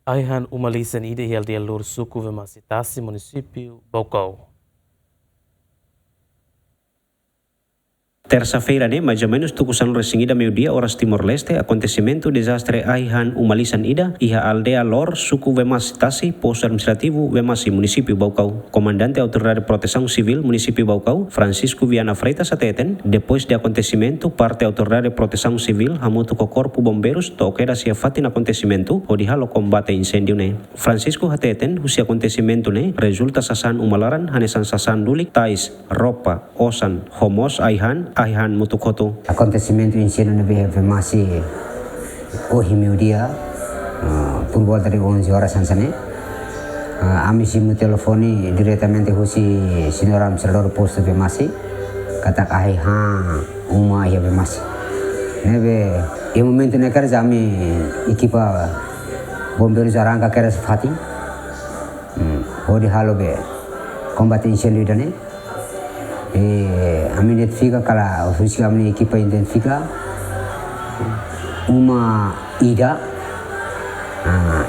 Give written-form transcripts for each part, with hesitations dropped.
Aihan umalisan ide hel dia lur suku vemasitasi município Baucau. Terça-feira, mais ou menos, tucusan resingida meio-dia, horas Timor-Leste, acontecimento desastre Aihan Umalisan Ida, iha aldea Lor, suku Vemasitasi, posto administrativo Vemasi, município Baucau. Comandante Autoridade de Proteção Civil, município Baucau, Francisco Viana Freitas ateten, depois de acontecimento, parte Autoridade de Proteção Civil, hamutu com corpo bombeiros, toqueira se afate no acontecimento, o de halo combate incêndio ne. Francisco ateten, o acontecimento ne, resulta sasan umalaran, hanesan sasan dulik, tais, roupa, osan, homos Aihan Mutukoto. Acontecimento incêndio na Vemasi hoje meio-dia, por volta de 11 horas sansane. Ami simu telefone diretamente husi senhora administrador posto Vemasi, kata uma ya Vemasi. Nebe, e momento ne kerja ami equipa bombeiro jarangka keras fati. Hodi halo be combate incêndio dane. Kami identifica kala ofisi kami equipa identifica uma ida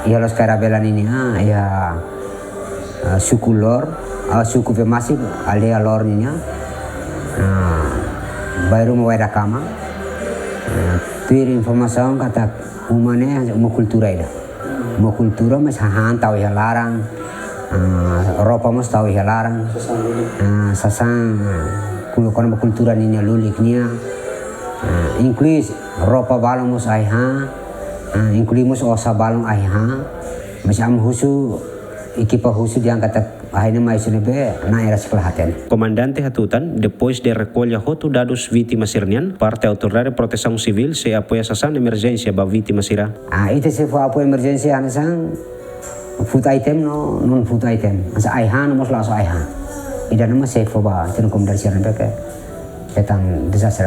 ia los carabelan ini ya suku Lor suku Vemasi aldea Lor ini baru mau ada kama tuir informasi kata umane mau kultura mas hantau ya larang Eropa mas tahu ya larang sasang kuno kultura ninya luliknya incluis Eropa balong mus aiha incluimus osa balong aiha mas am husu equipa husu diangkat akhirnya mais nebe na era sekelahatan. Comandante hatutan depois de recolha hotu dados vítimas irnian parte Autoridade de Proteção Civil se apoia sasan emergência ba vítimas ira. Itu se foi apoio emergência anasan food item no non food item asa aihan mos laso aihan ida nama safe ba tin kom dari siaran beke petang desastre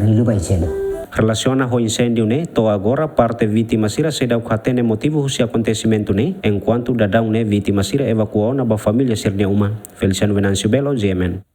lilu ba incêndio relaciona ho incêndio ne to agora parte vítima sira se dá o motivo se acontecimento ne enquanto dadão ne vítima sira evacuou na ba família sirne uma Feliciano Venâncio Belo GMN.